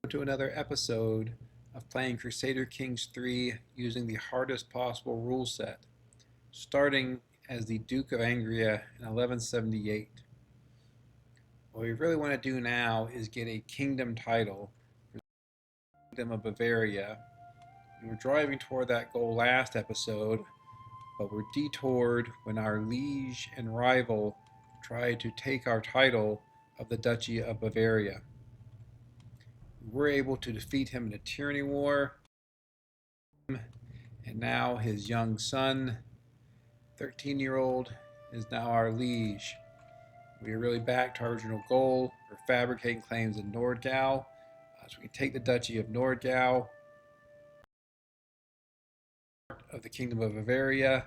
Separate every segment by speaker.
Speaker 1: To another episode of playing Crusader Kings 3 using the hardest possible rule set, starting as the Duke of Angria in 1178. What we really want to do now is get a kingdom title for the Kingdom of Bavaria. We were driving toward that goal last episode, but were detoured when our liege and rival tried to take our title of the Duchy of Bavaria. We were able to defeat him in a tyranny war, and now his young son, 13-year-old, is now our liege. We are really back to our original goal. We're fabricating claims in Nordgau, so we can take the Duchy of Nordgau, of the Kingdom of Bavaria.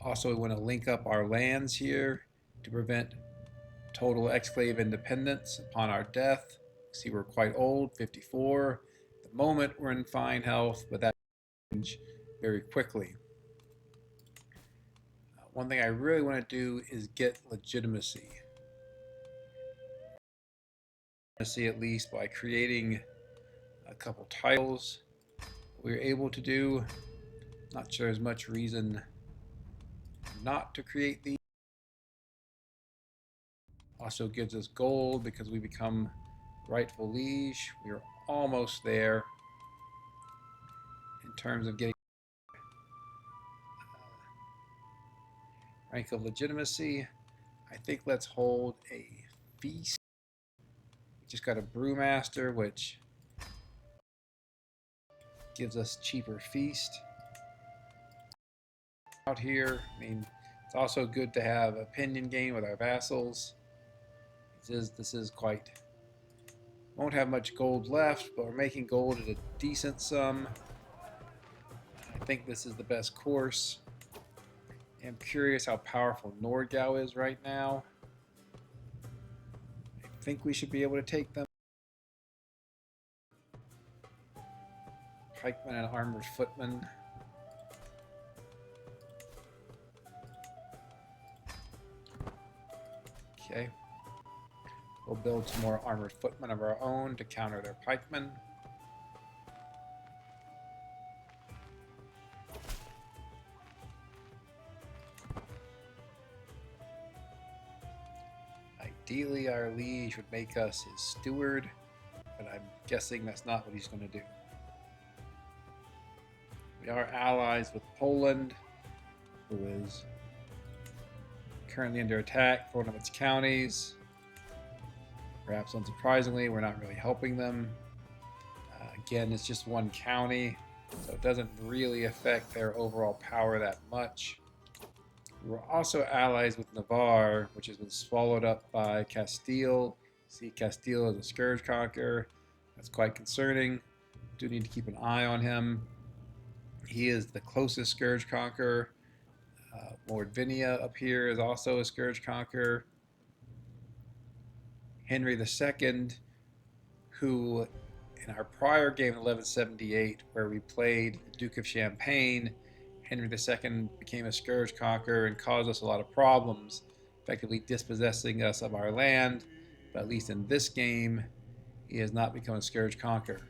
Speaker 1: Also, we want to link up our lands here to prevent total exclave independence upon our death. See, we're quite old, 54. At the moment, we're in fine health, but that will change very quickly. One thing I really want to do is get legitimacy. At least by creating a couple titles we were able to do. Not sure there's much reason not to create these. Also gives us gold because we become rightful liege. We are almost there in terms of getting rank of legitimacy. I think let's hold a feast. We just got a brewmaster, which gives us cheaper feast. Out here, I mean, it's also good to have opinion gain with our vassals. This is quite. Won't have much gold left, but we're making gold at a decent sum. I think this is the best course. I'm curious how powerful Nordgau is right now. I think we should be able to take them. Pikemen and armored footmen. Okay. We'll build some more armored footmen of our own to counter their pikemen. Ideally, our liege would make us his steward, but I'm guessing that's not what he's going to do. We are allies with Poland, who is currently under attack for one of its counties. Perhaps unsurprisingly, we're not really helping them. Again, it's just one county, so it doesn't really affect their overall power that much. We're also allies with Navarre, which has been swallowed up by Castile. See, Castile is a scourge conqueror. That's quite concerning. Do need to keep an eye on him. He is the closest scourge conqueror. Mordvinia up here is also a scourge conqueror. Henry II, who in our prior game in 1178, where we played the Duke of Champagne, Henry II became a scourge conqueror and caused us a lot of problems, effectively dispossessing us of our land. But at least in this game, he has not become a scourge conqueror.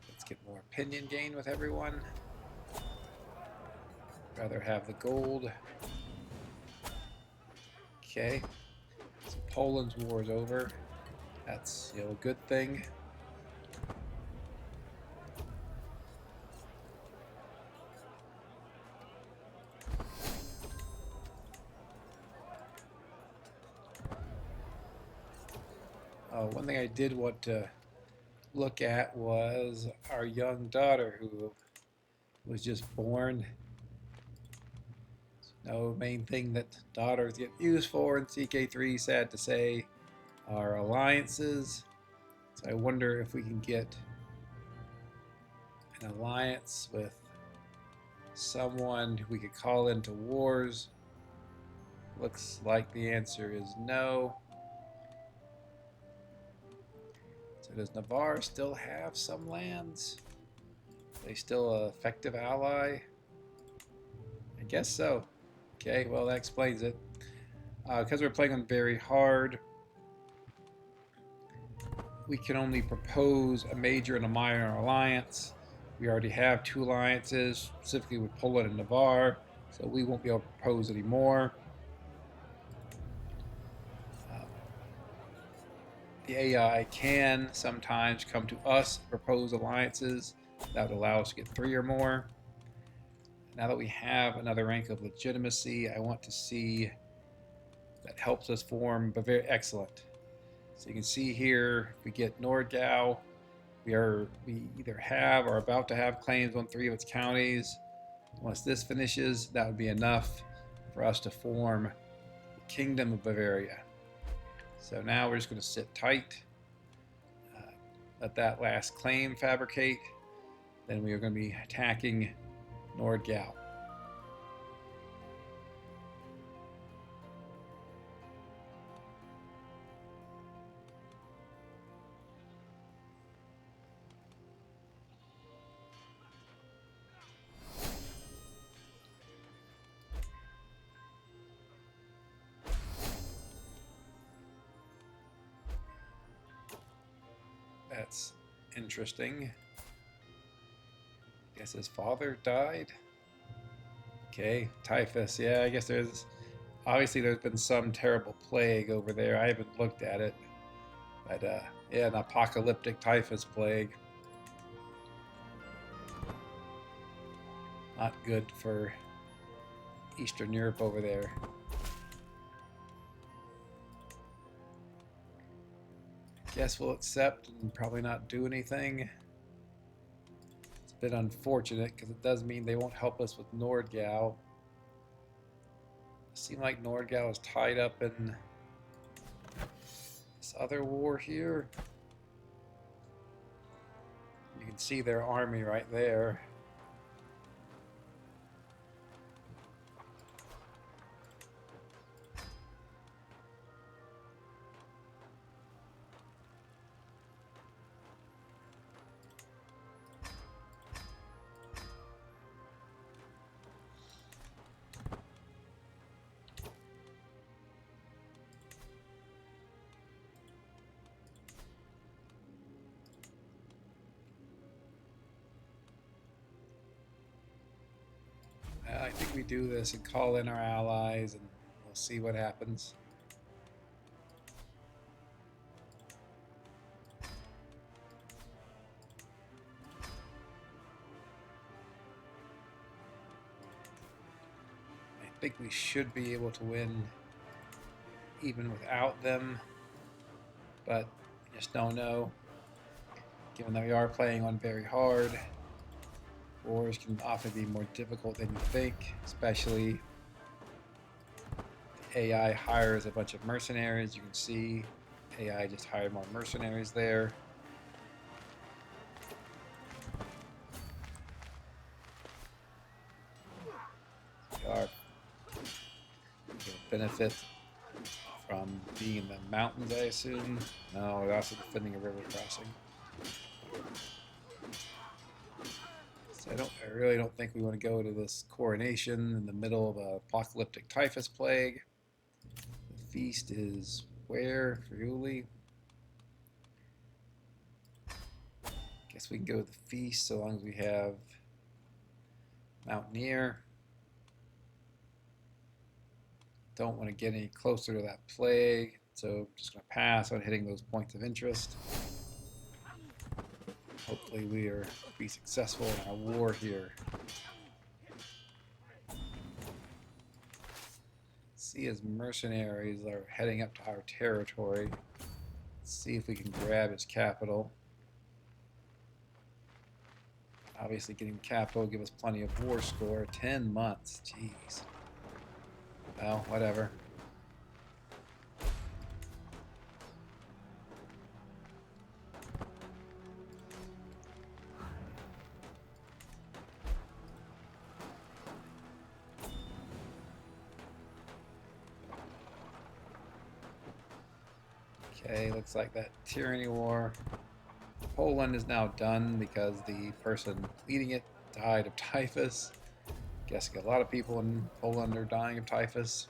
Speaker 1: Let's get more opinion gain with everyone. Rather have the gold. Okay. So Poland's war is over. That's, a good thing. One thing I did want to look at was our young daughter who was just born. No main thing that daughters get used for in CK3, sad to say, are alliances. So I wonder if we can get an alliance with someone who we could call into wars. Looks like the answer is no. So does Navarre still have some lands? Are they still an effective ally? I guess so. Okay, well that explains it. Because we're playing on very hard, we can only propose a major and a minor alliance. We already have 2 alliances, specifically with Poland and Navarre, so we won't be able to propose any more. The AI can sometimes come to us and propose alliances that would allow us to get 3 or more. Now that we have another rank of legitimacy, I want to see that helps us form Bavaria. Excellent. So you can see here, if we get Nordgau, we either have or are about to have claims on 3 of its counties. Once this finishes, that would be enough for us to form the Kingdom of Bavaria. So now we're just going to sit tight, let that last claim fabricate, then we are going to be attacking Nordgau. That's interesting. I guess his father died. Okay, typhus. Yeah, I guess there's been some terrible plague over there. I haven't looked at it, but yeah, an apocalyptic typhus plague. Not good for Eastern Europe over there. Guess we'll accept and probably not do anything. It's a bit unfortunate because it does mean they won't help us with Nordgau. It seems like Nordgau is tied up in this other war here. You can see their army right there. I think we do this and call in our allies and we'll see what happens. I think we should be able to win even without them, but I just don't know. Given that we are playing on very hard, wars can often be more difficult than you think, especially the AI hires a bunch of mercenaries. You can see AI just hired more mercenaries there. We are benefit from being in the mountains, I assume. No, we're also defending a river crossing. So I really don't think we want to go to this coronation in the middle of an apocalyptic typhus plague. The feast is where? Friuli? Guess we can go to the feast so long as we have Mountaineer. Don't want to get any closer to that plague, so I'm just going to pass on hitting those points of interest. Hopefully we are be successful in our war here. See, his mercenaries are heading up to our territory. Let's see if we can grab his capital. Obviously getting capital will give us plenty of war score. 10 months, jeez. Well, whatever. Okay, looks like that tyranny war Poland is now done because the person leading it died of typhus. Guessing a lot of people in Poland are dying of typhus.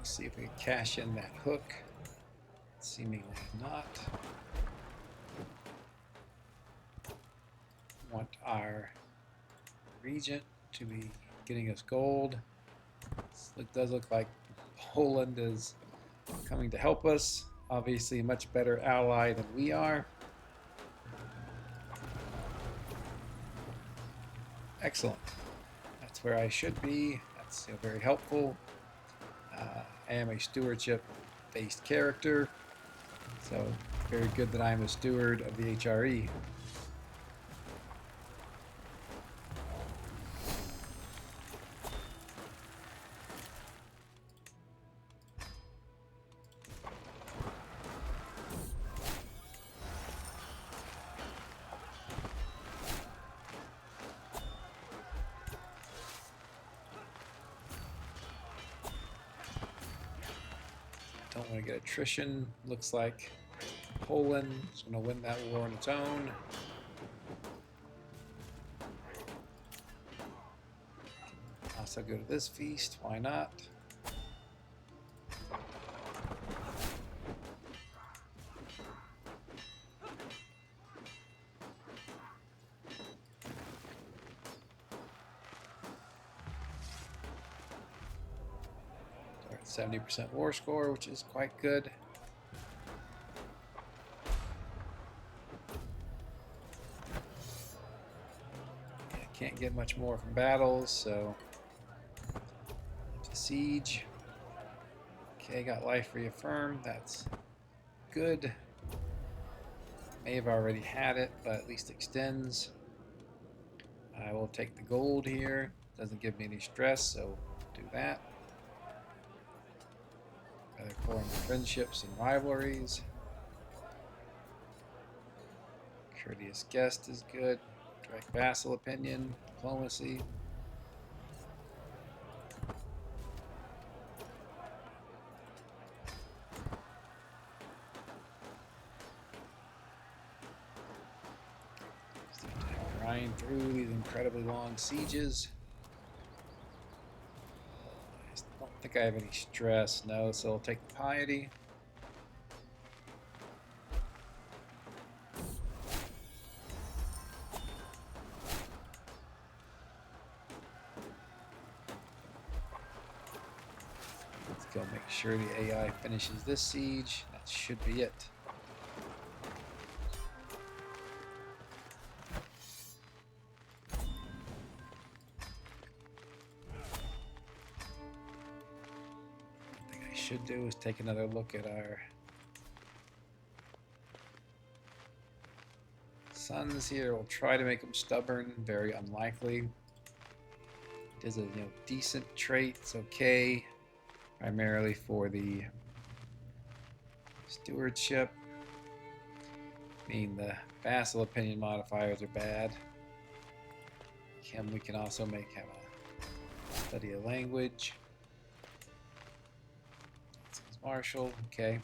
Speaker 1: See if we can cash in that hook. Seemingly not. Want our regent to be getting us gold. It does look like Poland is coming to help us. Obviously a much better ally than we are. Excellent. That's where I should be. That's very helpful. I am a stewardship-based character, so very good that I'm a steward of the HRE. Don't want to get attrition. Looks like Poland is going to win that war on its own. Also go to this feast. Why not? We're at 70% war score, which is quite good. Can't get much more from battles, so siege. Okay, got life reaffirmed. That's good. May have already had it, but at least extends. I will take the gold here. Doesn't give me any stress, so do that. Other foreign friendships and rivalries. Courteous guest is good. Direct vassal opinion, diplomacy. Just have to grind through these incredibly long sieges. I don't think I have any stress, no, so I'll take the piety. Go make sure the AI finishes this siege. That should be it. What I should do is take another look at our sons here. We'll try to make them stubborn. Very unlikely. It is a decent trait. It's okay. Primarily for the stewardship. I mean, the vassal opinion modifiers are bad. We can also have a study a language. This is martial, okay.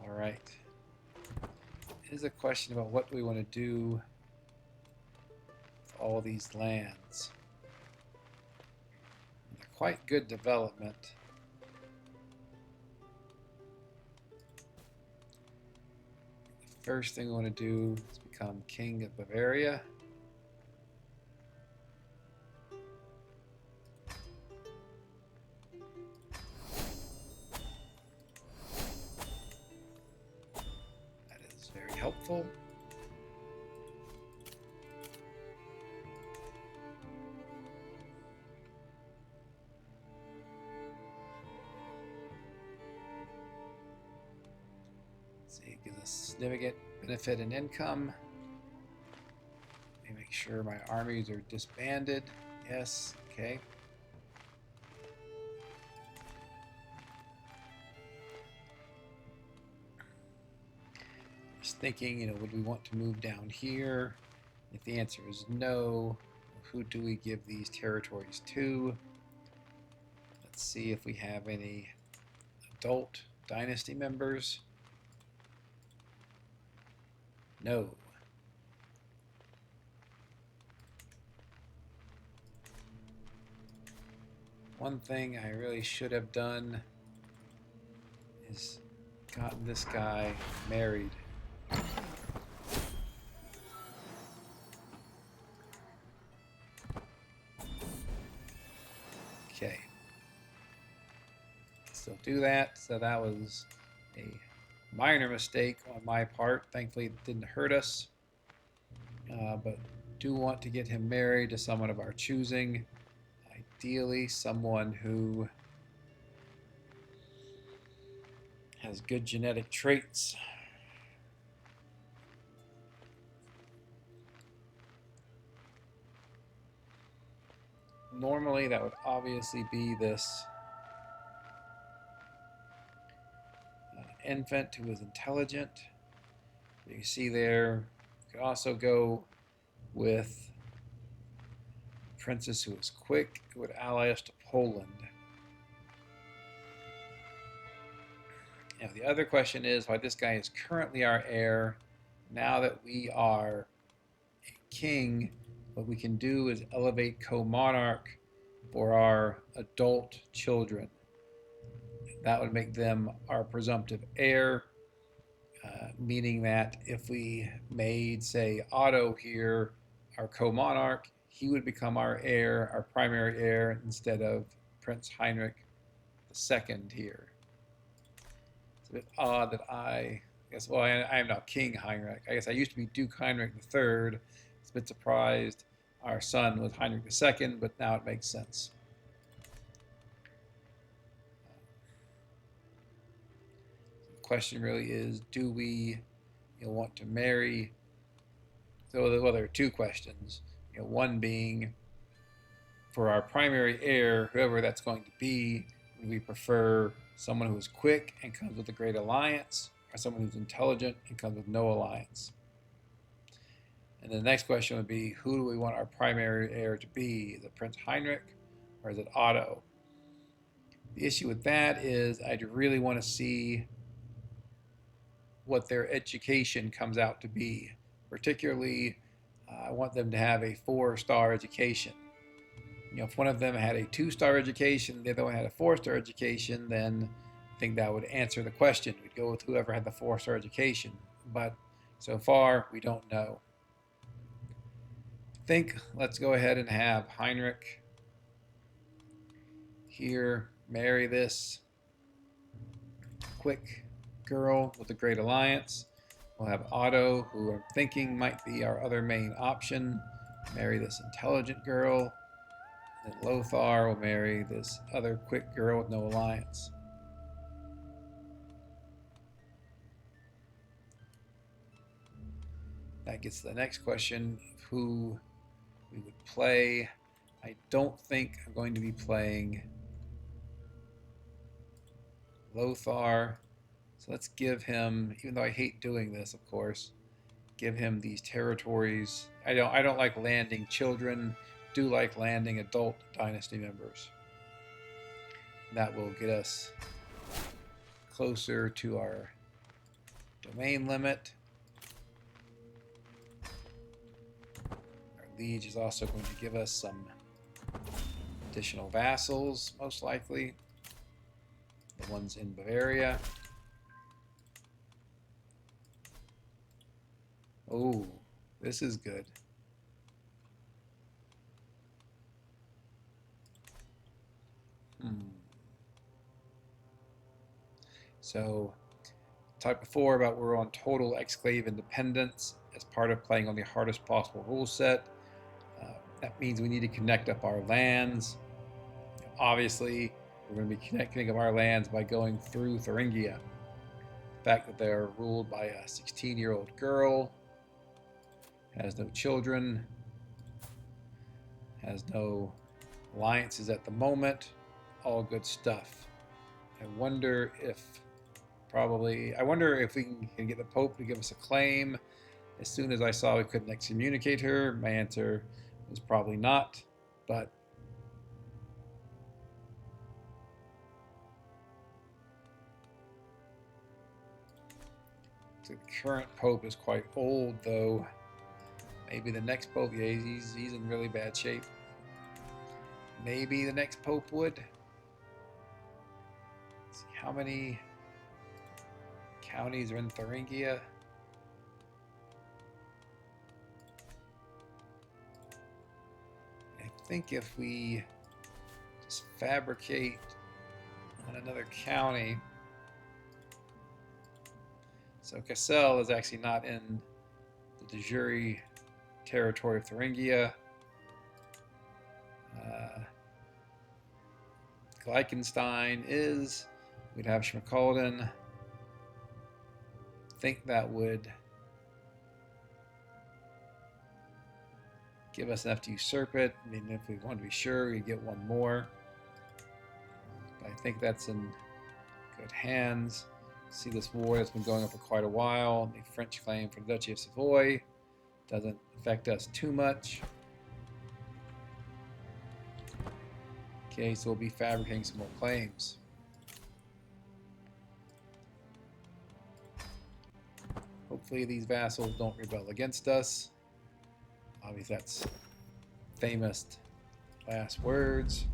Speaker 1: All right. Here's a question about what we want to do with all these lands. Quite good development. The first thing we want to do is become king of Bavaria. That is very helpful. See, it gives us significant benefit in income. Let me make Make sure my armies are disbanded. Yes, okay. Just thinking, would we want to move down here? If the answer is no, who do we give these territories to? Let's see if we have any adult dynasty members. No. One thing I really should have done is gotten this guy married. Okay. Still do that. So that was a minor mistake on my part. Thankfully, it didn't hurt us. But do want to get him married to someone of our choosing. Ideally, someone who has good genetic traits. Normally, that would obviously be this infant who is intelligent. You can see there, you could also go with a princess who is quick, who would ally us to Poland. Now, the other question is why this guy is currently our heir. Now that we are a king, what we can do is elevate co-monarch for our adult children. That would make them our presumptive heir, meaning that if we made, say, Otto here our co-monarch, he would become our heir, our primary heir, instead of Prince Heinrich II here. It's a bit odd that I am now King Heinrich. I guess I used to be Duke Heinrich III. It's a bit surprised our son was Heinrich II, but now it makes sense. The question really is, do we want to marry? So there are two questions. One being, for our primary heir, whoever that's going to be, would we prefer someone who is quick and comes with a great alliance, or someone who's intelligent and comes with no alliance? And the next question would be, who do we want our primary heir to be? Is it Prince Heinrich or is it Otto? The issue with that is I'd really want to see what their education comes out to be. Particularly, I want them to have a 4-star education. If one of them had a 2-star education, the other one had a 4-star education, then I think that would answer the question. We'd go with whoever had the 4-star education. But so far, we don't know. I think let's go ahead and have Heinrich here marry this quick girl with a great alliance. We'll have Otto, who I'm thinking might be our other main option, marry this intelligent girl. Then Lothar will marry this other quick girl with no alliance. That gets to the next question of who we would play. I don't think I'm going to be playing Lothar. So let's give him, even though I hate doing this, of course, give him these territories. I don't like landing children. Do like landing adult dynasty members. That will get us closer to our domain limit. Our liege is also going to give us some additional vassals, most likely. The ones in Bavaria. Oh, this is good. So, talked before about we're on total exclave independence as part of playing on the hardest possible rule set. That means we need to connect up our lands. Obviously, we're going to be connecting up our lands by going through Thuringia. The fact that they're ruled by a 16-year-old girl, has no children, Has no alliances at the moment. All good stuff. I wonder if we can get the Pope to give us a claim. As soon as I saw we couldn't excommunicate her, my answer was probably not. But the current Pope is quite old, though. Maybe the next Pope, yeah, he's in really bad shape. Maybe the next Pope would. Let's see how many counties are in Thuringia. I think if we just fabricate on another county. So Cassel is actually not in the de jure territory of Thuringia. Gleichenstein is. We'd have Schmalkalden. I think that would give us enough to usurp it. I mean, if we want to be sure, we get one more. But I think that's in good hands. See this war that's been going on for quite a while. The French claim for the Duchy of Savoy doesn't affect us too much. Okay, so we'll be fabricating some more claims. Hopefully these vassals don't rebel against us. Obviously that's famous last words.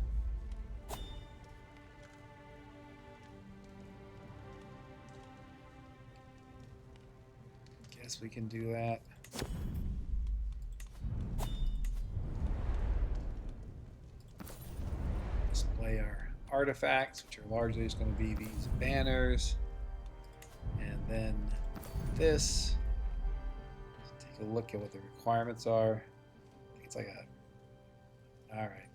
Speaker 1: Guess we can do that. Display our artifacts, which are largely just going to be these banners. And then this. Let's take a look at what the requirements are. I think it's like a... Alright.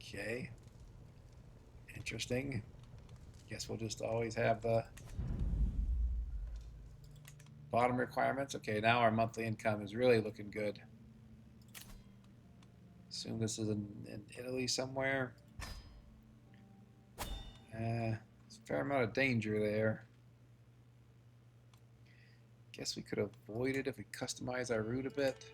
Speaker 1: Okay. Interesting. Guess we'll just always have the bottom requirements. Okay, now our monthly income is really looking good. Assume this is in Italy somewhere. There's a fair amount of danger there. Guess we could avoid it if we customize our route a bit.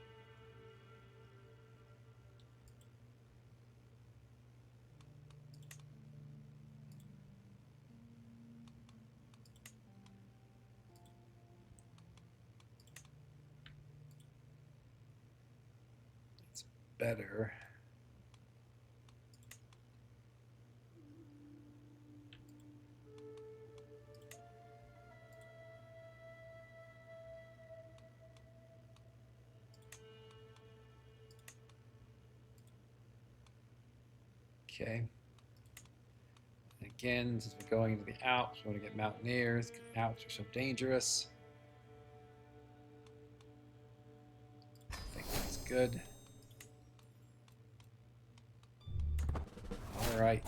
Speaker 1: It's better. Okay. Again, since we're going into the Alps, we want to get mountaineers because the Alps are so dangerous. I think that's good. All right.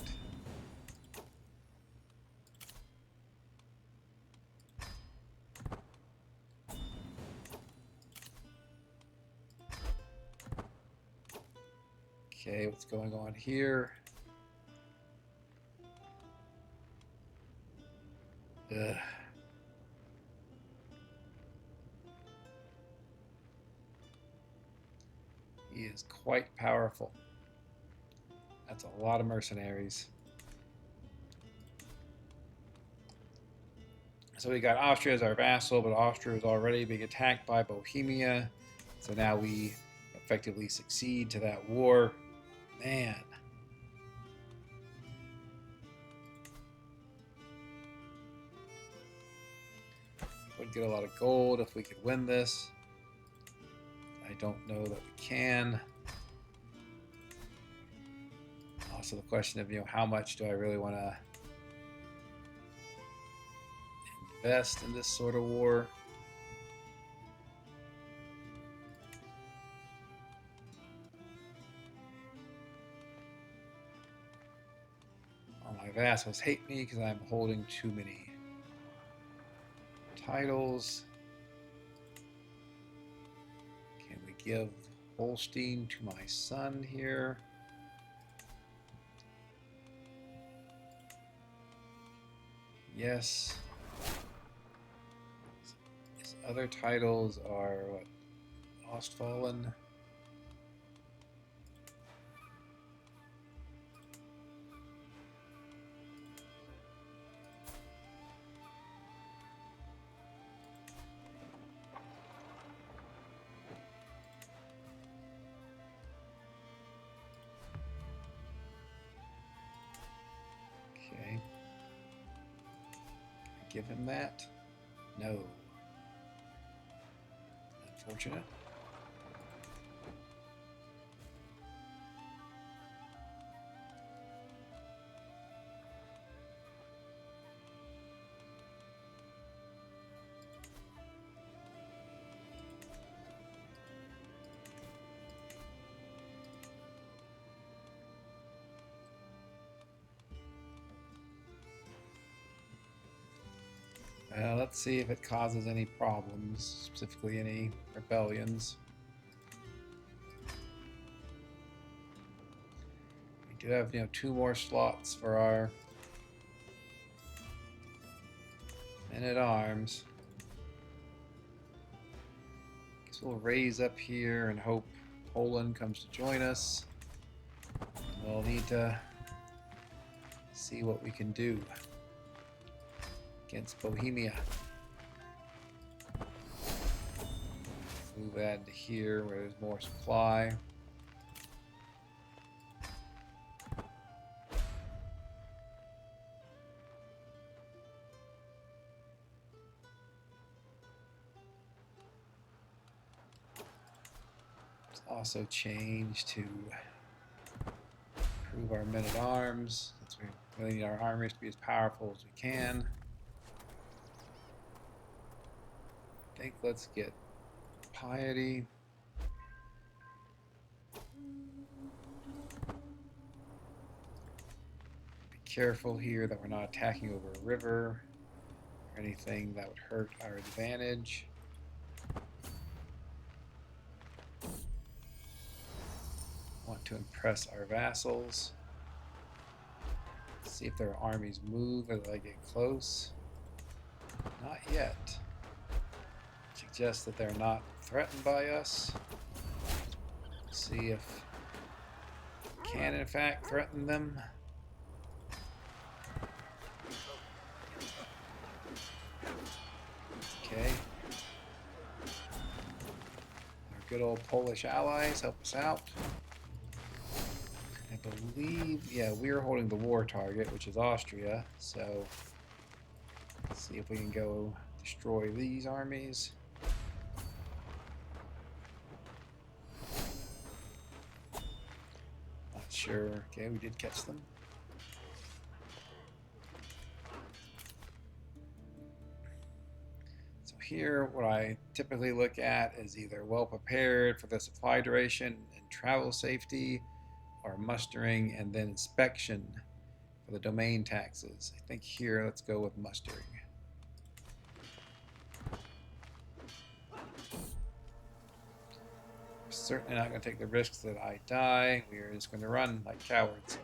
Speaker 1: Okay, what's going on here? Ugh. He is quite powerful. That's a lot of mercenaries. So we got Austria as our vassal, but Austria is already being attacked by Bohemia. So now we effectively succeed to that war. Man. Would get a lot of gold if we could win this. I don't know that we can. Also the question of, how much do I really want to invest in this sort of war? All my vassals hate me because I'm holding too many Titles. Can we give Holstein to my son here? Yes. His other titles are what? Ostfallen. Okay. Give him that? No. Unfortunate. Let's see if it causes any problems, specifically any rebellions. We do have, 2 more slots for our men-at-arms. Guess we'll raise up here and hope Poland comes to join us. We'll need to see what we can do against Bohemia. Move that to here where there's more supply. Let's also change to improve our men-at-arms, since we really need our armies to be as powerful as we can. I think let's get piety. Be careful here that we're not attacking over a river or anything that would hurt our advantage. Want to impress our vassals. See if their armies move as I get close. Not yet. Suggests that they're not threatened by us. See if we can in fact threaten them. Okay. Our good old Polish allies help us out. I believe, yeah, we're holding the war target, which is Austria, so let's see if we can go destroy these armies. Not sure. Okay, we did catch them. So here, what I typically look at is either well prepared for the supply duration and travel safety, or mustering and then inspection for the domain taxes. I think here, let's go with mustering. Certainly not going to take the risks that I die. We are just going to run like cowards.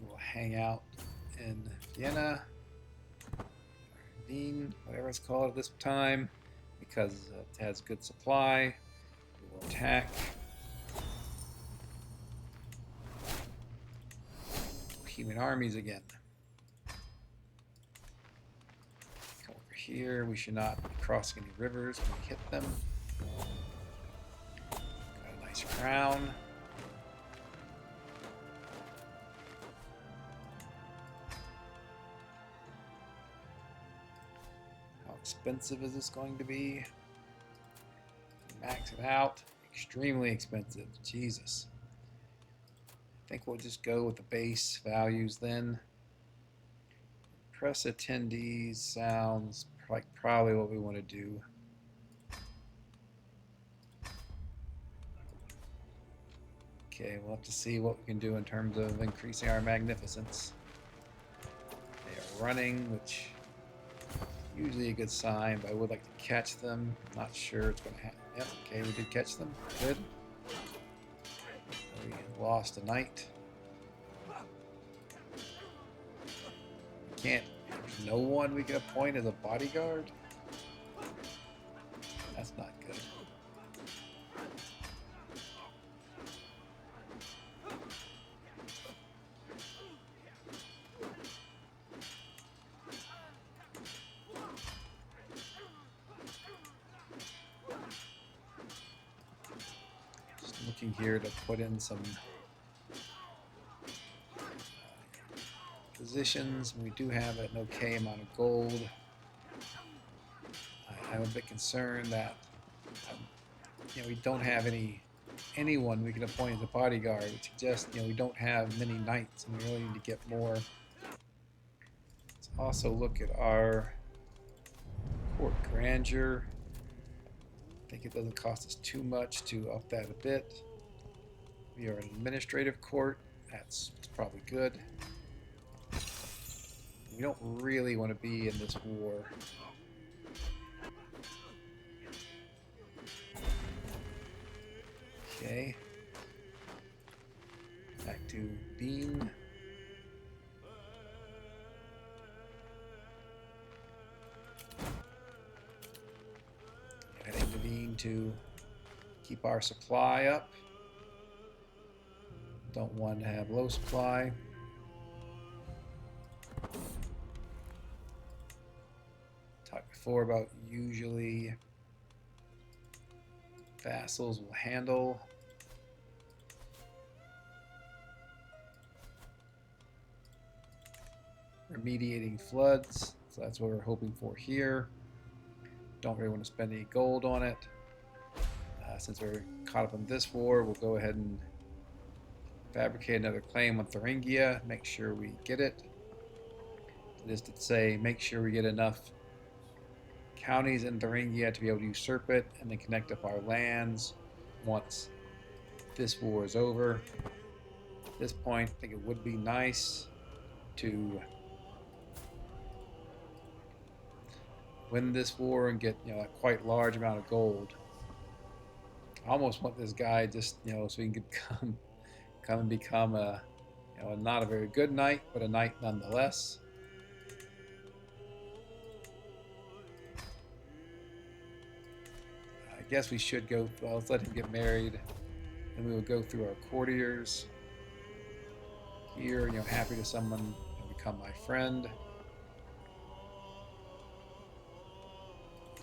Speaker 1: We'll hang out in Vienna, or Wien, whatever it's called at this time, because it has good supply. We will attack. Bohemian armies again. Come over here. We should not be crossing any rivers when we hit them. Got a nice crown. How expensive is this going to be? Max it out. Extremely expensive. Jesus. I think we'll just go with the base values then. Press attendees sounds like probably what we want to do. Okay, we'll have to see what we can do in terms of increasing our magnificence. They are running, which is usually a good sign, but I would like to catch them. I'm not sure it's going to happen. Yep, okay, we did catch them. Good. We lost a knight. Can't. There's no one we can appoint as a bodyguard. That's not good. Just looking here to put in some positions. We do have an okay amount of gold. I'm a bit concerned that we don't have anyone we can appoint as a bodyguard, which suggests we don't have many knights, and we really need to get more. Let's also look at our court grandeur. I think it doesn't cost us too much to up that a bit. We are an administrative court. That's probably good. We don't really want to be in this war. Okay. Back to Bean. Heading to Bean to keep our supply up. Don't want to have low supply. Talked before about usually vassals will handle. Remediating floods, so that's what we're hoping for here. Don't really want to spend any gold on it. Since we're caught up in this war, we'll go ahead and fabricate another claim on Thuringia, make sure we get it. It is to say, make sure we get enough counties in Thuringia to be able to usurp it and then connect up our lands once this war is over. At this point, I think it would be nice to win this war and get a quite large amount of gold. I almost want this guy just so he can come and become a not a very good knight, but a knight nonetheless. I guess we should go. Well, let's let him get married, and we will go through our courtiers. Here, happy to someone become my friend.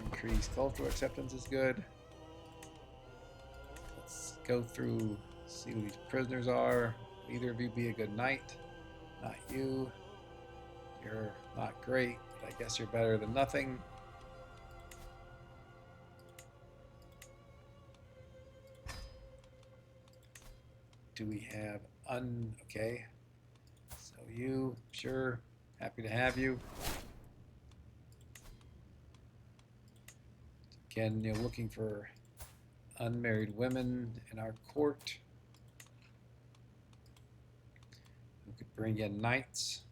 Speaker 1: Increased cultural acceptance is good. Let's go through, see who these prisoners are. Either of you be a good knight. Not you. You're not great, but I guess you're better than nothing. Do we have okay. So you, sure, happy to have you. Again, looking for unmarried women in our court who could bring in knights.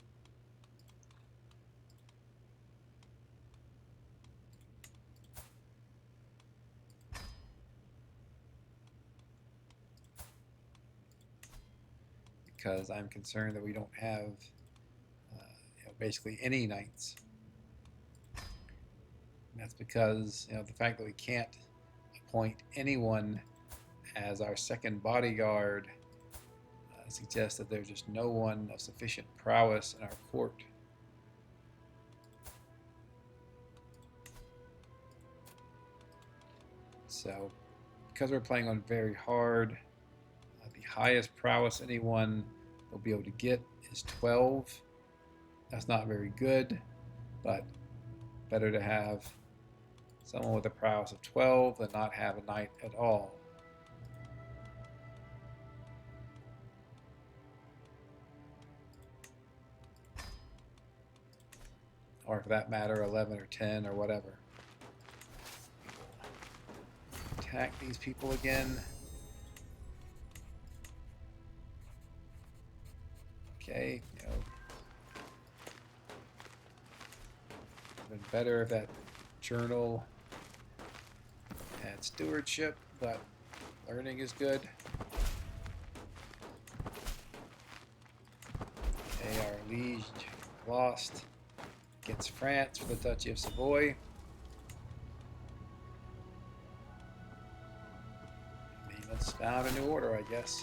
Speaker 1: Because I'm concerned that we don't have basically any knights. And that's because the fact that we can't appoint anyone as our second bodyguard suggests that there's just no one of sufficient prowess in our court. So, because we're playing on very hard, the highest prowess anyone will be able to get is 12. That's not very good, but better to have someone with a prowess of 12 than not have a knight at all. Or for that matter, 11 or 10 or whatever. Attack these people again. Okay, you know, been better if that journal had stewardship, but learning is good. Okay, our liege lost against France for the Duchy of Savoy. I mean, let's found a new order, I guess.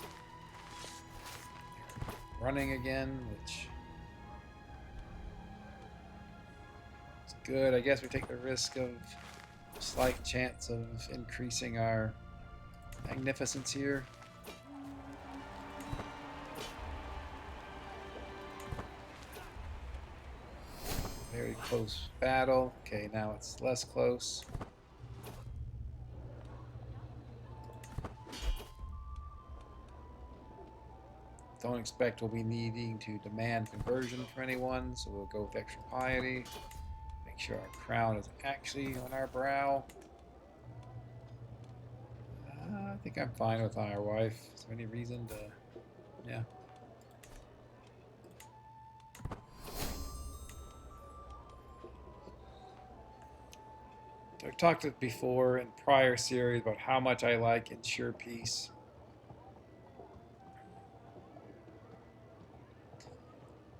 Speaker 1: Running again, which is good. I guess we take the risk of a slight chance of increasing our magnificence here. Very close battle. Okay, now it's less close. Don't expect we'll be needing to demand conversion from anyone, so we'll go with extra piety. Make sure our crown is actually on our brow. I think I'm fine with our wife. Is there any reason to... Yeah. I've talked before in prior series about how much I like ensure peace.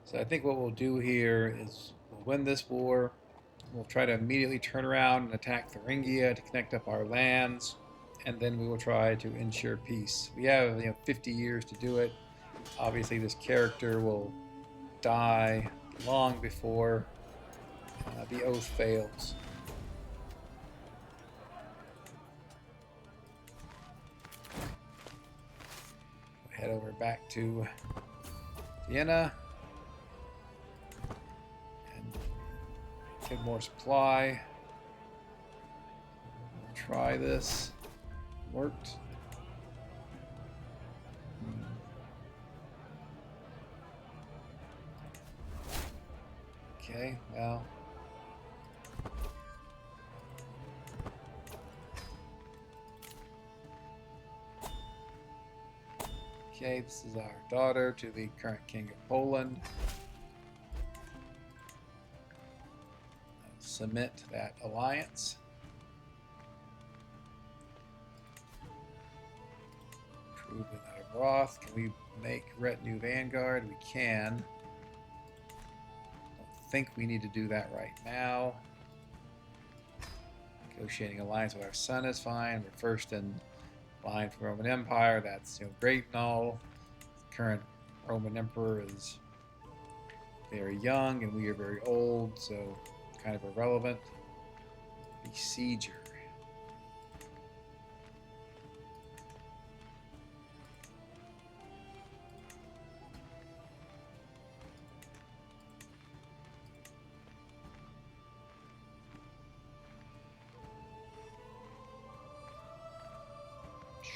Speaker 1: So I think what we'll do here is we'll win this war. We'll try to immediately turn around and attack Thuringia to connect up our lands, and then we will try to ensure peace. We have 50 years to do it. Obviously, this character will die long before the oath fails. We'll head over back to Vienna and get more supply. Try this. Worked. Okay, well. Okay, this is our daughter to the current king of Poland. I'll submit that alliance. Prove without a broth. Can we make retinue vanguard? We can. Don't think we need to do that right now. Negotiating alliance with our son is fine. We're first in line for Roman Empire. That's great and all. The current Roman Emperor is very young and we are very old, so kind of irrelevant. Besieger.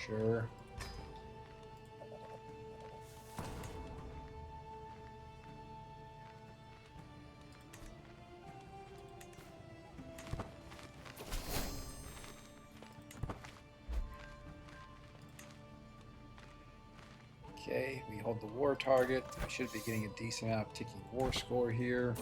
Speaker 1: Sure. Okay, we hold the war target. We should be getting a decent amount of ticking war score here.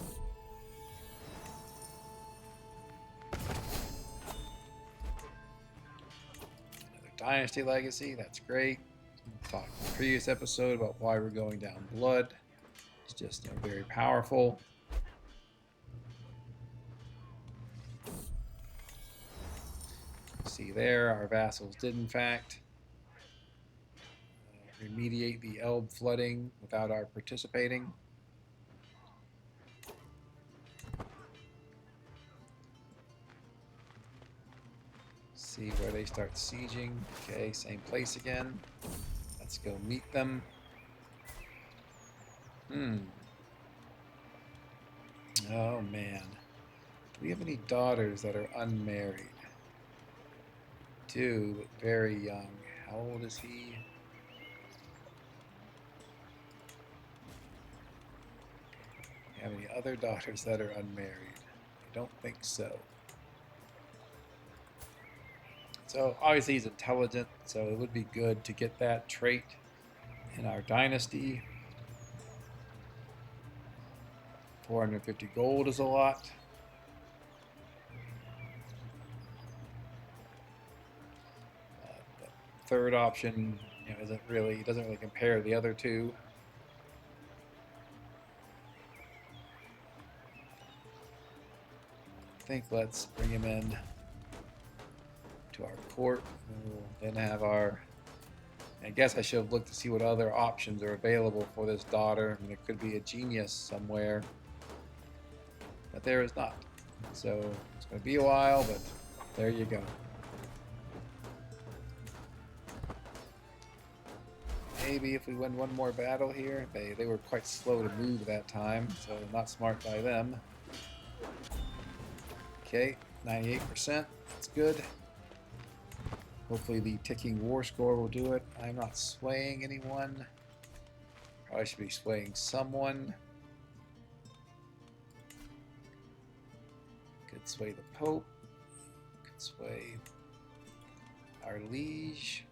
Speaker 1: Dynasty legacy, that's great. We talked in the previous episode about why we're going down blood. It's just very powerful. See there, our vassals did in fact remediate the Elbe flooding without our participating. See where they start sieging. Okay, same place again. Let's go meet them. Oh man. Do we have any daughters that are unmarried? Two, but very young. How old is he? Do you have any other daughters that are unmarried? I don't think so. So obviously he's intelligent, so it would be good to get that trait in our dynasty. 450 gold is a lot. The third option, doesn't really compare to the other two. I think let's bring him in to our court. And we'll then have our. I guess I should have looked to see what other options are available for this daughter. I mean, there could be a genius somewhere, but there is not. So it's going to be a while, but there you go. Maybe if we win one more battle here. They were quite slow to move that time, so not smart by them. Okay, 98%. That's good. Hopefully the ticking war score will do it. I'm not swaying anyone. Probably should be swaying someone. Could sway the Pope. Could sway our liege.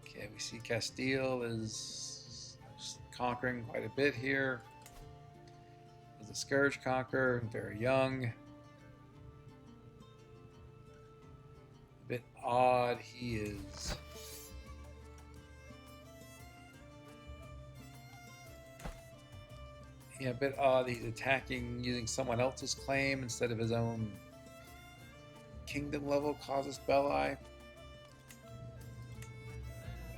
Speaker 1: Okay, we see Castile is conquering quite a bit here. Is a scourge conqueror, very young. A bit odd, he is. Yeah, a bit odd. He's attacking using someone else's claim instead of his own kingdom level casus belli.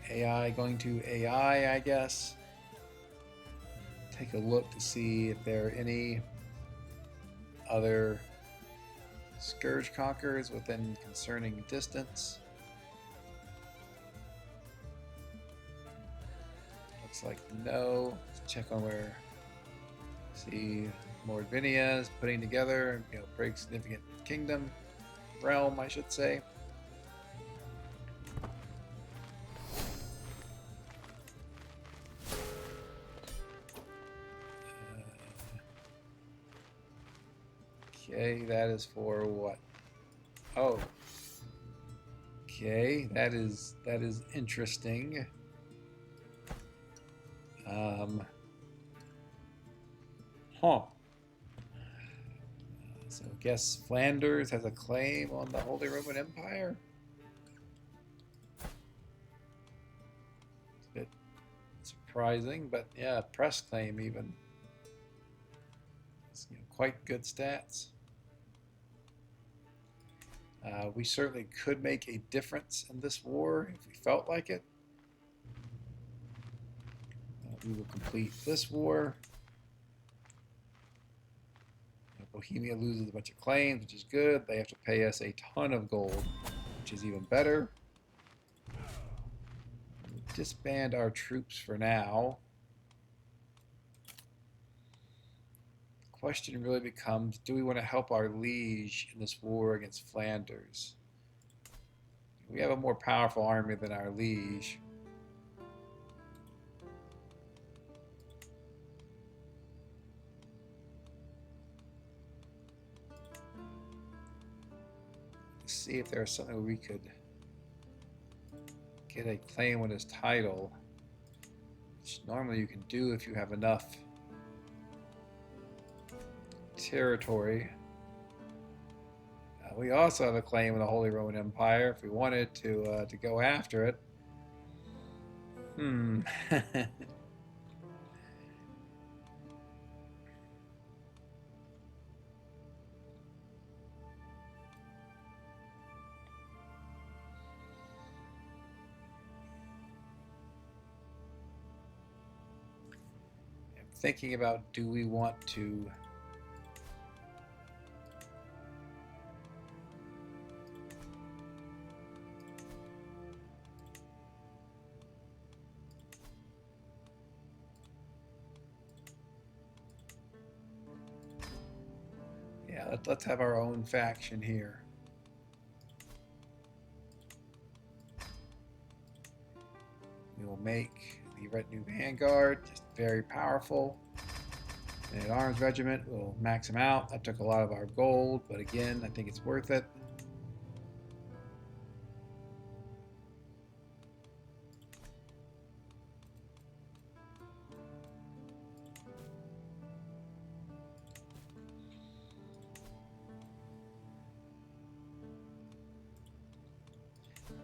Speaker 1: AI going to AI, I guess. Take a look to see if there are any other scourge conquerors within concerning distance. Looks like no. Let's check on where. See, Lord Vinia is putting together, pretty significant kingdom realm, I should say. Okay, that is for what? Oh. Okay, that is interesting. So I guess Flanders has a claim on the Holy Roman Empire. It's a bit surprising, but yeah, press claim even. It's, quite good stats. We certainly could make a difference in this war if we felt like it. We will complete this war. Bohemia loses a bunch of claims, which is good. They have to pay us a ton of gold, which is even better. We'll disband our troops for now. The question really becomes, do we want to help our liege in this war against Flanders? We have a more powerful army than our liege. See if there's something we could get a claim on his title, which normally you can do if you have enough territory. We also have a claim on the Holy Roman Empire if we wanted to go after it. Thinking about, do we want to let's have our own faction here. We will make the Retinue Vanguard just very powerful. And an arms regiment will max them out. That took a lot of our gold, but again, I think it's worth it.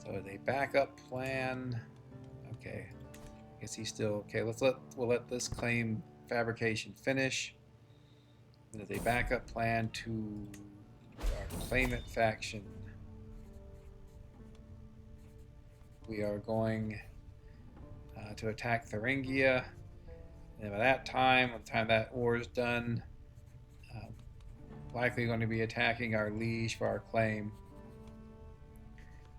Speaker 1: So as a backup plan, okay. I guess he's still okay. We'll let this claim fabrication finish. And as a backup plan to our claimant faction, we are going to attack Thuringia. And by that time, by the time that war is done, likely going to be attacking our liege for our claim.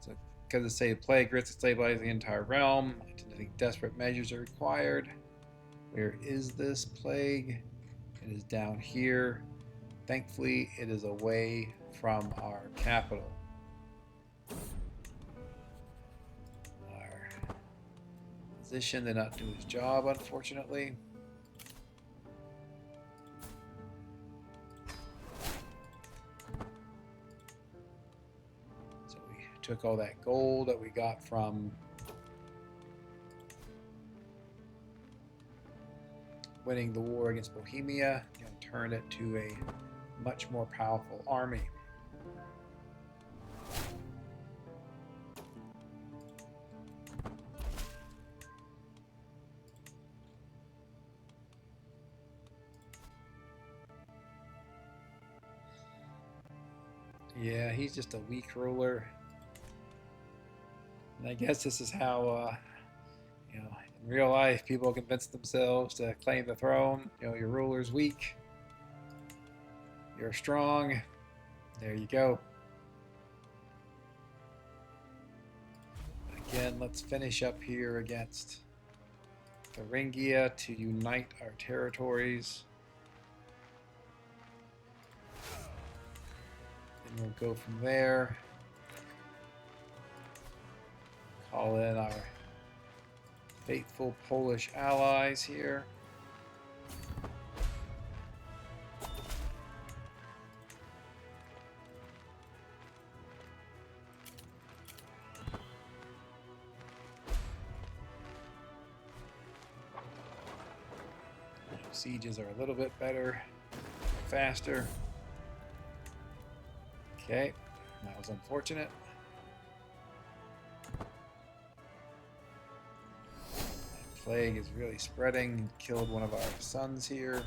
Speaker 1: So, because the state of plague risks stabilizing the entire realm, I tend to think desperate measures are required. Where is this plague? It is down here. Thankfully, it is away from our capital. Our physician did not do his job, unfortunately. So we took all that gold that we got from winning the war against Bohemia and turned it to a much more powerful army. Yeah, he's just a weak ruler. And I guess this is how, in real life, people convince themselves to claim the throne. Your ruler's weak. You're strong. There you go. Again, let's finish up here against Thuringia to unite our territories. And we'll go from there. Call in our faithful Polish allies here. Sieges are a little bit better, faster. Okay, that was unfortunate. That plague is really spreading. Killed one of our sons here.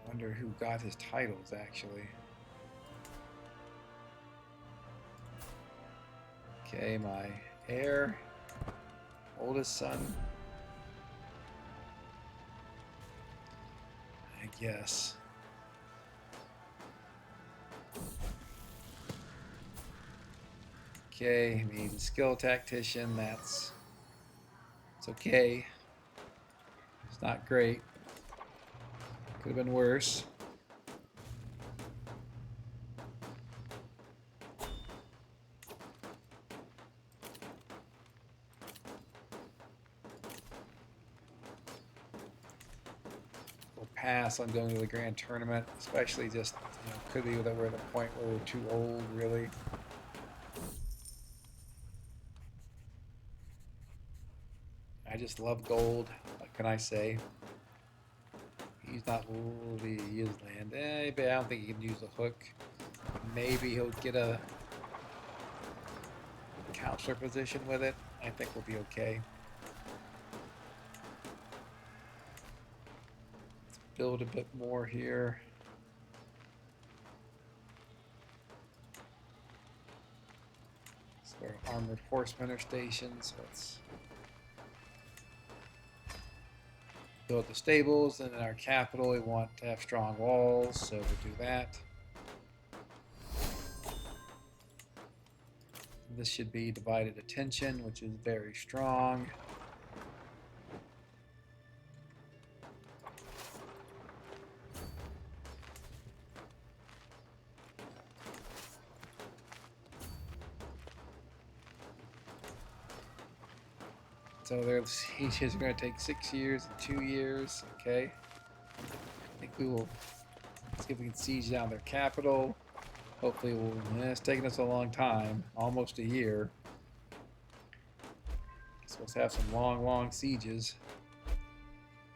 Speaker 1: Wonder who got his titles actually. Okay, my heir, oldest son. I guess. Okay, he's a skill tactician. It's okay. It's not great. Could have been worse. Pass on going to the grand tournament, especially just could be that we're at a point where we're too old, really. I just love gold. What can I say? He's not really his land. But I don't think he can use the hook. Maybe he'll get a counselor position with it. I think we'll be okay. Build a bit more here. So our armored horsemen are stationed, so let's build the stables. And in our capital, we want to have strong walls, so we'll do that. This should be divided attention, which is very strong. So their sieges are going to take 6 years and 2 years. Okay. I think we will see if we can siege down their capital. Hopefully it's taken us a long time, almost a year. Supposed to have some long sieges.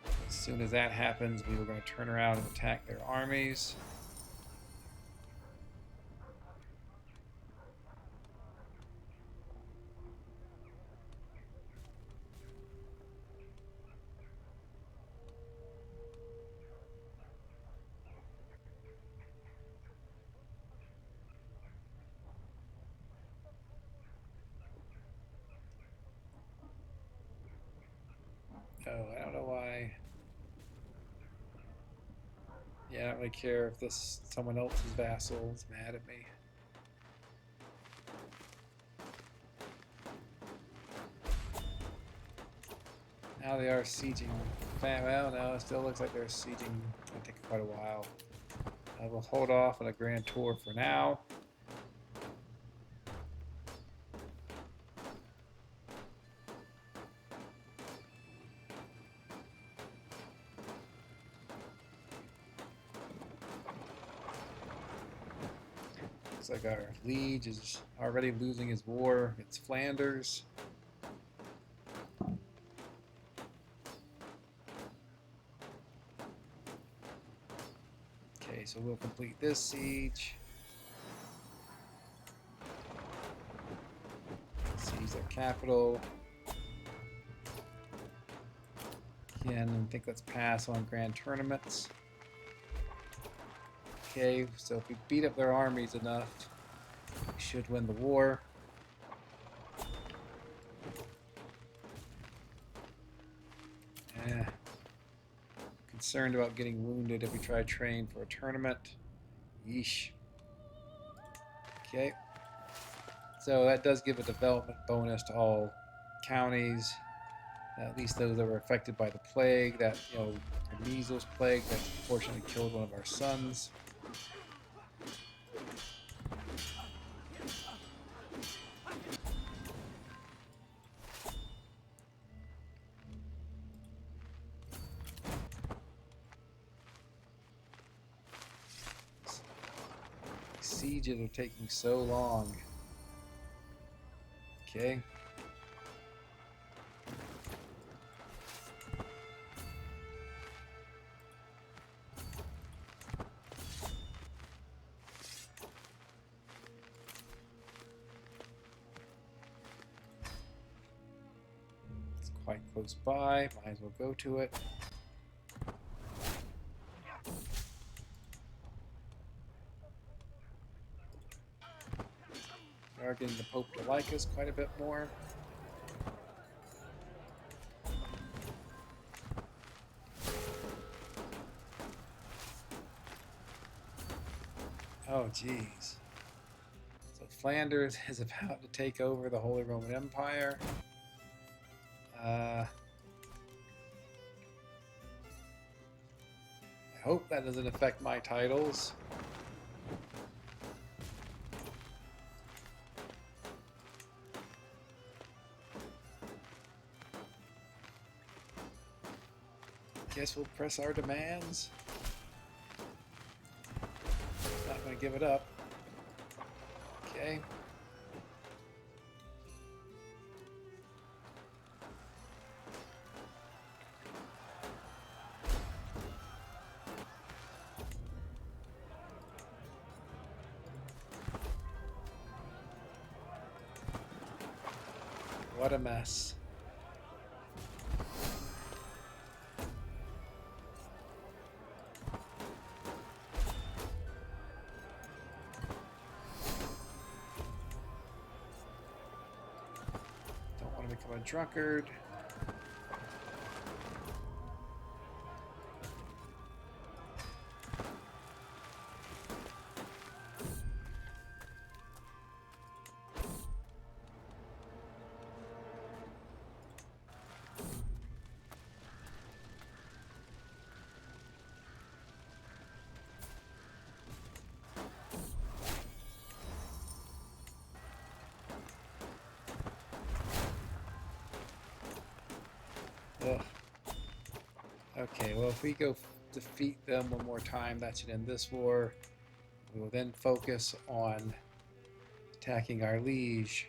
Speaker 1: Let's soon as that happens, we were going to turn around and attack their armies. Oh, I don't know why. Yeah, I don't really care if this someone else's vassal is mad at me. Now they are sieging. Well, no, it still looks like they're sieging. It'll take quite a while. I will hold off on a grand tour for now. Looks like our liege is already losing his war against Flanders. Okay, so we'll complete this siege. Siege their capital. Again, I think let's pass on grand tournaments. Okay, so if we beat up their armies enough, we should win the war. Concerned about getting wounded if we try to train for a tournament. Yeesh. Okay. So that does give a development bonus to all counties, at least those that were affected by the plague, that, you know, the measles plague that unfortunately killed one of our sons. Sieges are taking so long. Okay. It's quite close by. Might as well go to it. We are getting the Pope to like us quite a bit more. Oh, geez. So Flanders is about to take over the Holy Roman Empire. I hope that doesn't affect my titles. Guess we'll press our demands. Not going to give it up. Okay. What a mess. Don't want to become a drunkard. Ugh. Okay, well, if we go defeat them one more time, that should end this war. We will then focus on attacking our liege.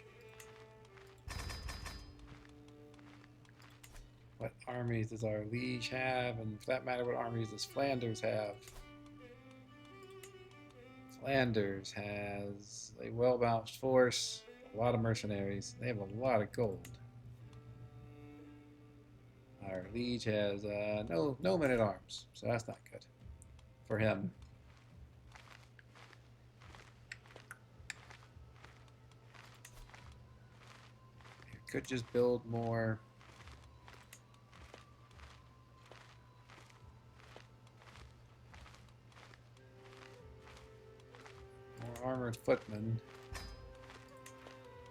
Speaker 1: What armies does our liege have? And for that matter, what armies does Flanders have? Flanders has a well-balanced force, a lot of mercenaries. They have a lot of gold. Our liege has no men at arms, so that's not good for him. Could just build more armored footmen.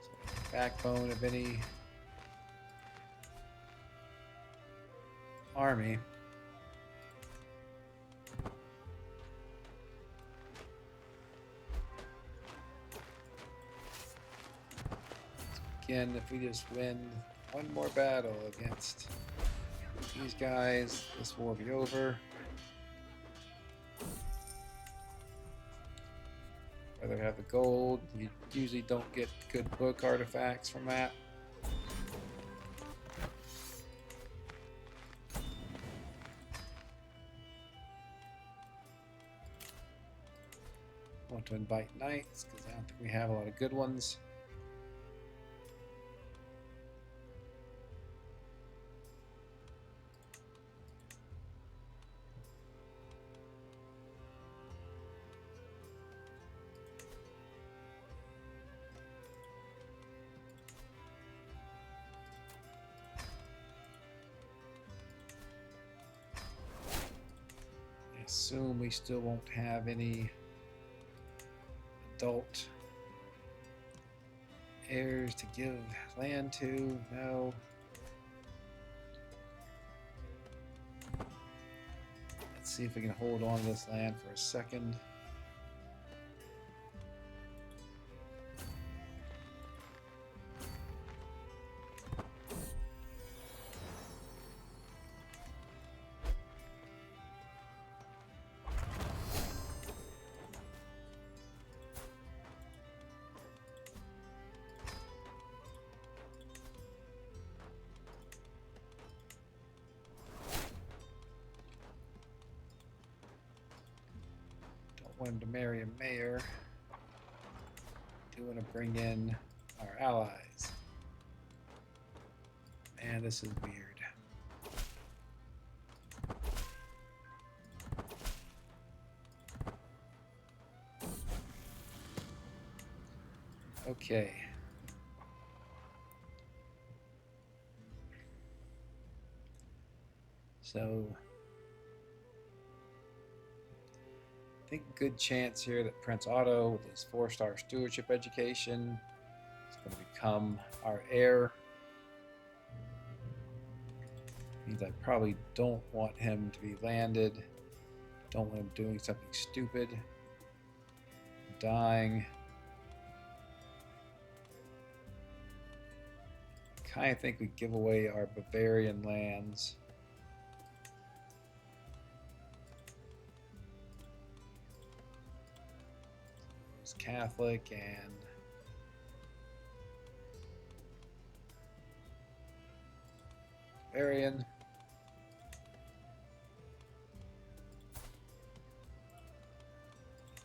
Speaker 1: So backbone of any army. Again, if we just win one more battle against these guys, this war will be over. Rather have the gold. You usually don't get good book artifacts from that. Want to invite knights because I don't think we have a lot of good ones. I assume we still won't have any adult heirs to give land to. No. Let's see if we can hold on to this land for a second. Want him to marry a mayor. Do want to bring in our allies. Man, this is weird. Okay. So I think good chance here that Prince Otto, with his 4-star stewardship education, is going to become our heir. Means I probably don't want him to be landed. Don't want him doing something stupid. Dying. Kind of think we give away our Bavarian lands. Catholic and Bavarian.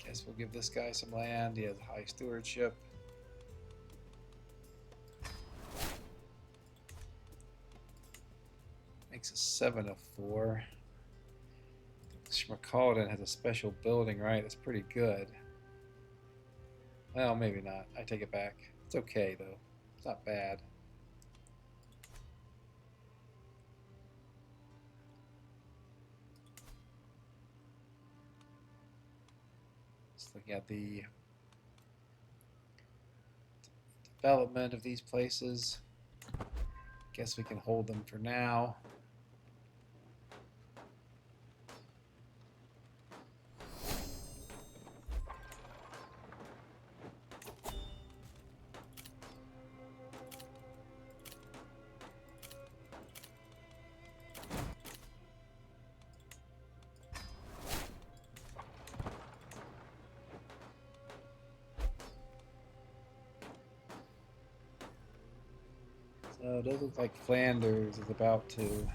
Speaker 1: Guess we'll give this guy some land. He has high stewardship. Makes a 7 of 4. Schmalkalden has a special building, right? That's pretty good. Well, maybe not. I take it back. It's okay, though. It's not bad. Just looking at the development of these places. Guess we can hold them for now. So it does look like Flanders is about to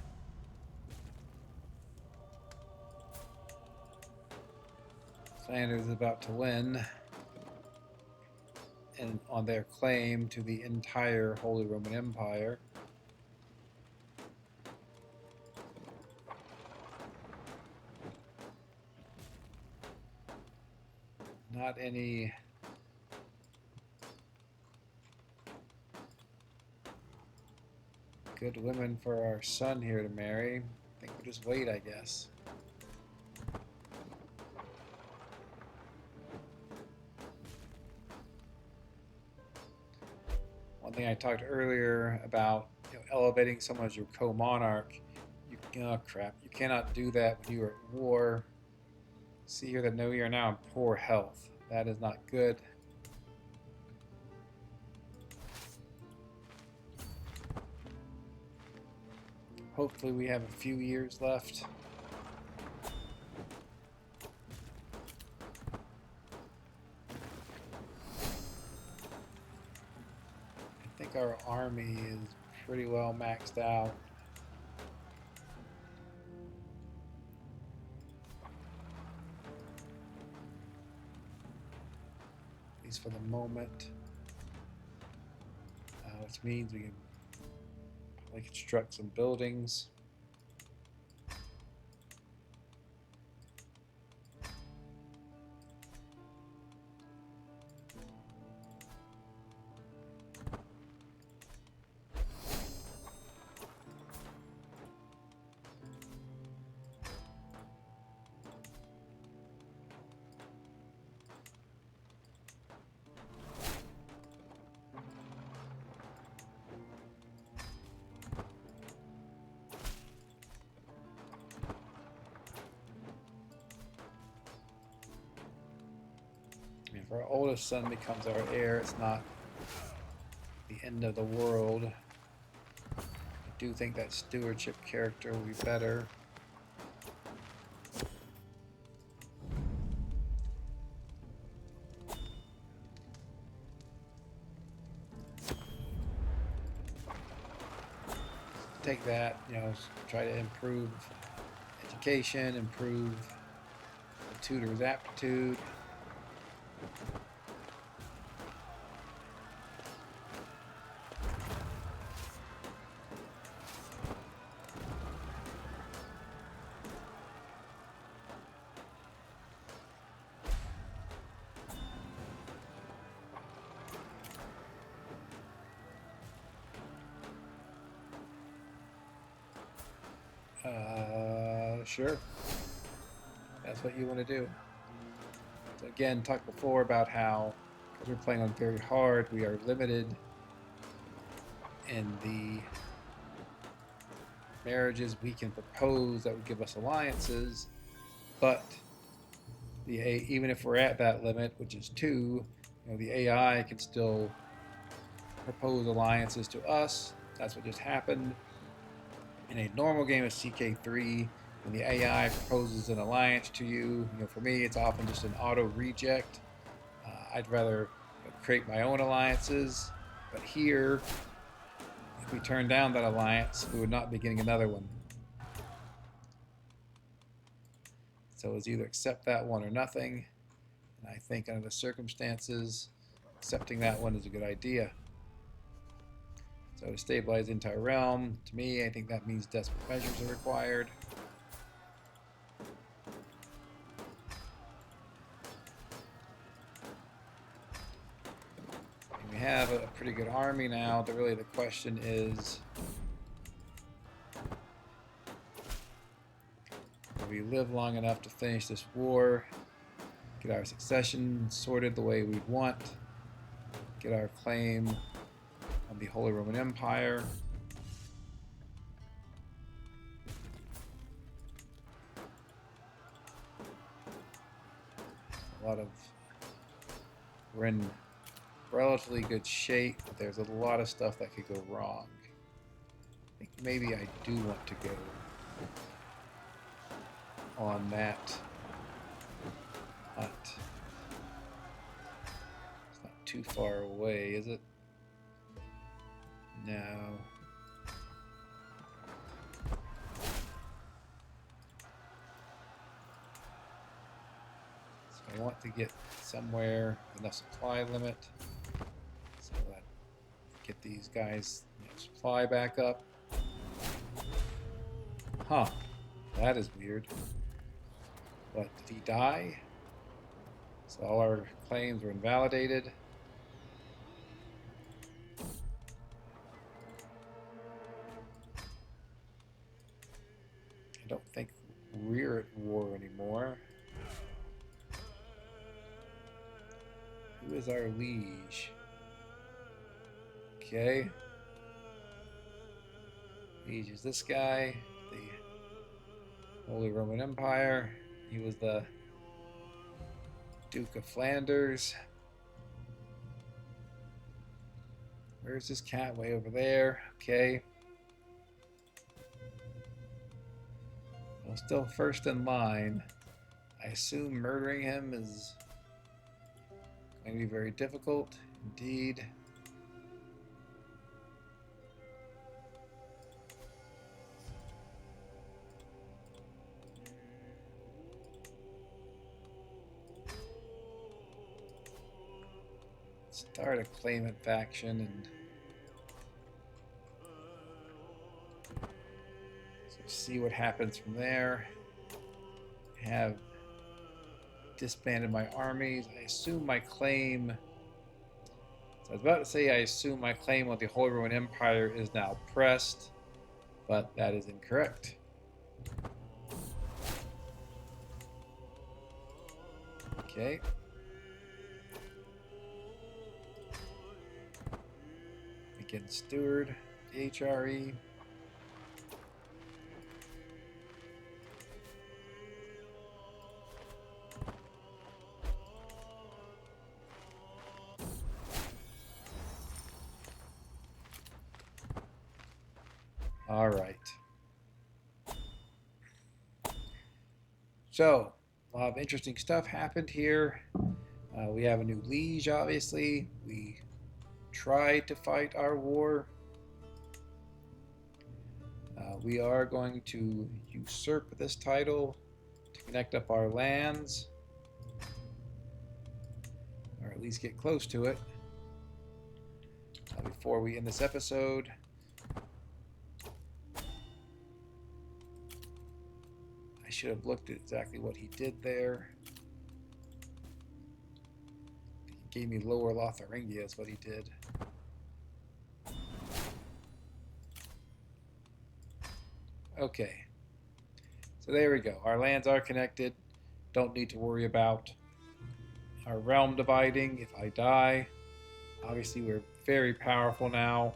Speaker 1: Flanders is about to win, and on their claim to the entire Holy Roman Empire. Not any good women for our son here to marry. I think we'll just wait, I guess. One thing I talked earlier about, elevating someone as your co-monarch. Oh crap! You cannot do that when you are at war. See here that no, you are now in poor health. That is not good. Hopefully we have a few years left. I think our army is pretty well maxed out. At least for the moment. Which means we can probably construct some buildings. If our oldest son becomes our heir, it's not the end of the world. I do think that stewardship character will be better. Take that, try to improve education, improve the tutor's aptitude. Sure. That's what you want to do. So again, talked before about how, because we're playing on very hard, we are limited in the marriages we can propose that would give us alliances, but even if we're at that limit, which is 2, the AI can still propose alliances to us. That's what just happened. In a normal game of CK3, when the AI proposes an alliance to you, for me, it's often just an auto reject. I'd rather create my own alliances, but here, if we turn down that alliance, we would not be getting another one. So it's either accept that one or nothing, and I think under the circumstances, accepting that one is a good idea. So to stabilize the entire realm, to me, I think that means desperate measures are required. And we have a pretty good army now. Really the question is, do we live long enough to finish this war, get our succession sorted the way we want, get our claim on the Holy Roman Empire. We're in relatively good shape, but there's a lot of stuff that could go wrong. I think maybe I do want to go on that hunt. It's not too far away, is it? No. So I want to get somewhere with enough supply limit so that get these guys supply back up. Huh. That is weird. What, did he die? So all our claims were invalidated. I don't think we're at war anymore. Who is our liege? Okay. Liege is this guy, the Holy Roman Empire. He was the Duke of Flanders. Where's this cat? Way over there. Okay. Well, still first in line. I assume murdering him is going to be very difficult. Indeed. Start a claimant faction and see what happens from there. I have disbanded my armies. I assume my claim. So I was about to say I assume my claim on the Holy Roman Empire is now pressed, but that is incorrect. Okay. Again, steward, HRE. All right. So, a lot of interesting stuff happened here. We have a new liege, obviously. We tried to fight our war. We are going to usurp this title to connect up our lands, or at least get close to it. Before we end this episode, I should have looked at exactly what he did there. He gave me lower Lotharingia is what he did. Okay, so there we go. Our lands are connected. Don't need to worry about our realm dividing if I die. Obviously, we're very powerful now.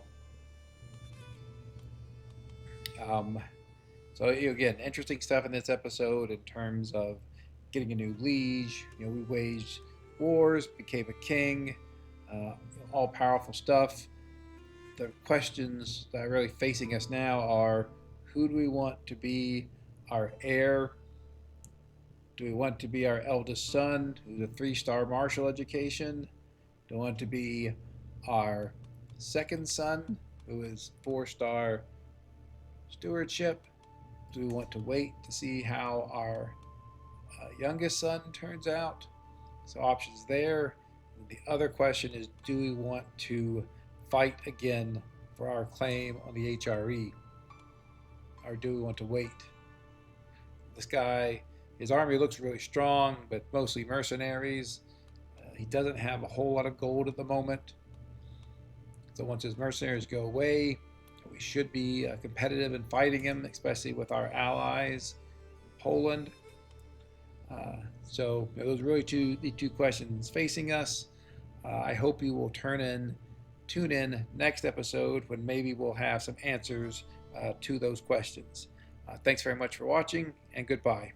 Speaker 1: So again, interesting stuff in this episode in terms of getting a new liege. We waged wars, became a king, all powerful stuff. The questions that are really facing us now are: who do we want to be our heir? Do we want to be our eldest son, who's a 3-star martial education? Do we want to be our second son, who is 4-star stewardship? Do we want to wait to see how our youngest son turns out? So options there. The other question is, do we want to fight again for our claim on the HRE? Or do we want to wait? This guy, his army looks really strong, but mostly mercenaries. He doesn't have a whole lot of gold at the moment. So once his mercenaries go away, we should be competitive in fighting him, especially with our allies in Poland. So those are really the two questions facing us. I hope you will tune in next episode when maybe we'll have some answers to those questions. Thanks very much for watching, and goodbye.